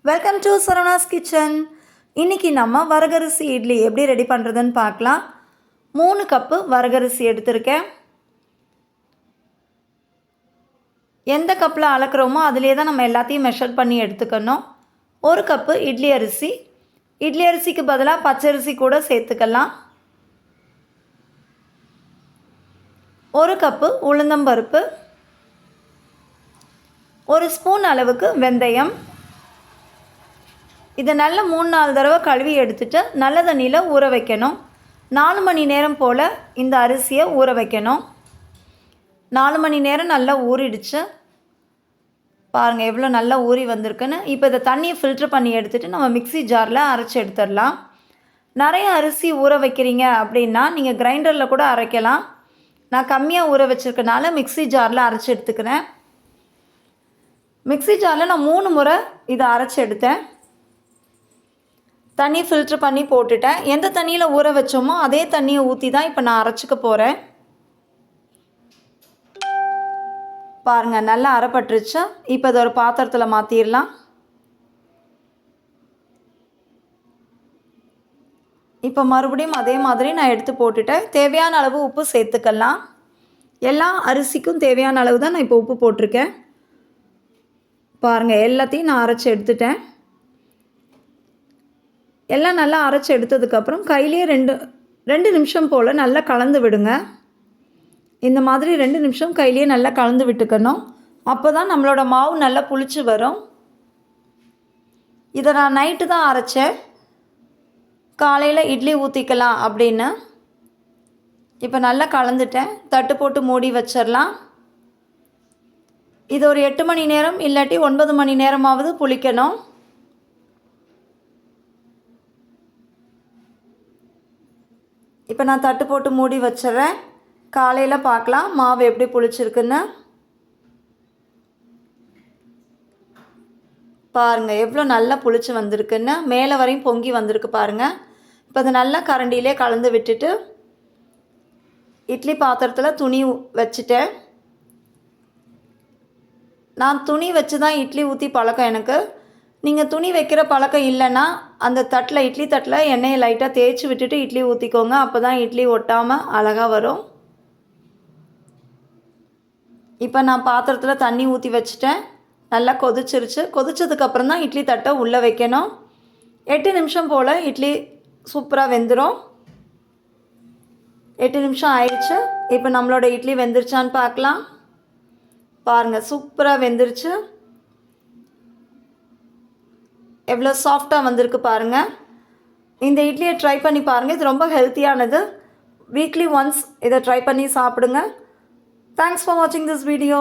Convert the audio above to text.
Welcome to Saravanas kitchen. இன்றைக்கி நம்ம வரகரிசி இட்லி எப்படி ரெடி பண்ணுறதுன்னு பார்க்கலாம். 3 கப்பு வரகரிசி எடுத்திருக்கேன். எந்த கப்பில் அளக்குறோமோ அதிலே தான் நம்ம எல்லாத்தையும் மெஷர் பண்ணி எடுத்துக்கணும். 1 கப்பு இட்லி அரிசி. இட்லி அரிசிக்கு பதிலாக பச்சரிசி கூட சேர்த்துக்கலாம். 1 கப்பு உளுந்தம்பருப்பு, 1 ஸ்பூன் அளவுக்கு வெந்தயம். இதை நல்ல 3-4 தடவை கழுவி எடுத்துட்டு நல்ல தண்ணியில் ஊற வைக்கணும். 4 மணி நேரம் போல் இந்த அரிசியை ஊற வைக்கணும். 4 மணி நேரம் நல்லா ஊறிடுச்சு. பாருங்கள் எவ்வளோ நல்லா ஊறி வந்திருக்குன்னு. இப்போ இதை தண்ணியை ஃபில்ட்ரு பண்ணி எடுத்துகிட்டு நம்ம மிக்ஸி ஜாரில் அரைச்சி எடுத்துடலாம். நிறைய அரிசி ஊற வைக்கிறீங்க அப்படின்னா நீங்கள் கிரைண்டரில் கூட அரைக்கலாம். நான் கம்மியாக ஊற வச்சுருக்கனால மிக்ஸி ஜாரில் அரைச்சி எடுத்துக்கிறேன். மிக்ஸி ஜாரில் நான் 3 முறை இதை அரைச்சி எடுத்தேன். தண்ணி ஃபில்ட்ரு பண்ணி போட்டுட்டேன். எந்த தண்ணியில் ஊற வச்சோமோ அதே தண்ணியை ஊற்றி தான் இப்போ நான் அரைச்சிக்க போகிறேன். பாருங்கள் நல்லா அரைப்பட்டுருச்சு. இப்போ இதை ஒரு பாத்திரத்தில் மாற்றிடலாம். இப்போ மறுபடியும் அதே மாதிரி நான் எடுத்து போட்டுட்டேன். தேவையான அளவு உப்பு சேர்த்துக்கலாம். எல்லா அரிசிக்கும் தேவையான அளவு தான் நான் இப்போ உப்பு போட்டிருக்கேன். பாருங்கள் எல்லாத்தையும் நான் அரைச்சி எடுத்துட்டேன். எல்லாம் நல்லா அரைச்சி எடுத்ததுக்கப்புறம் கையிலே 2 நிமிஷம் போல் நல்லா கலந்து விடுங்க. இந்த மாதிரி 2 நிமிஷம் கையிலே நல்லா கலந்து விட்டுக்கணும். அப்போ தான் நம்மளோட மாவு நல்லா புளிச்சு வரும். இதை நான் நைட்டு தான் அரைச்சேன், காலையில் இட்லி ஊற்றிக்கலாம் அப்படின்னு. இப்போ நல்லா கலந்துட்டேன். தட்டு போட்டு மூடி வச்சிடலாம். இது ஒரு 8 மணி நேரம் இல்லாட்டி 9 மணி நேரமாவது புளிக்கணும். இப்போ நான் தட்டு போட்டு மூடி வச்சிட்றேன். காலையில் பார்க்கலாம் மாவு எப்படி புளிச்சிருக்குன்னு. பாருங்கள் எவ்வளோ நல்லா புளிச்சு வந்திருக்குன்னு. மேலே வரையும் பொங்கி வந்திருக்கு பாருங்கள். இப்போ அதை நல்லா கரண்டியிலே கலந்து விட்டுட்டு இட்லி பாத்திரத்தில் துணி வச்சுட்டேன். நான் துணி வச்சு தான் இட்லி ஊற்றி பழக்கம் எனக்கு. நீங்கள் துணி வைக்கிற பழக்கம் இல்லைன்னா அந்த தட்டில் இட்லி தட்டில் எண்ணெயை லைட்டாக தேய்ச்சி விட்டுட்டு இட்லி ஊற்றிக்கோங்க. அப்போ தான் இட்லி ஒட்டாமல் அழகாக வரும். இப்போ நான் பாத்திரத்தில் தண்ணி ஊற்றி வச்சுட்டேன். நல்லா கொதிச்சிருச்சு. கொதிச்சதுக்கப்புறம் தான் இட்லி தட்டை உள்ளே வைக்கணும். 8 நிமிஷம் போல் இட்லி சூப்பராக வெந்துடும். 8 நிமிஷம் ஆயிடுச்சு. இப்போ நம்மளோட இட்லி வெந்துருச்சான்னு பார்க்கலாம். பாருங்கள் சூப்பராக வெந்துருச்சு. எவ்வளோ சாஃப்டாக வந்திருக்கு பாருங்கள். இந்த இட்லியை ட்ரை பண்ணி பாருங்கள். இது ரொம்ப ஹெல்த்தியானது. வீக்லி ஒன்ஸ் இதை ட்ரை பண்ணி சாப்பிடுங்க. தேங்க்ஸ் ஃபார் வாட்சிங் திஸ் வீடியோ.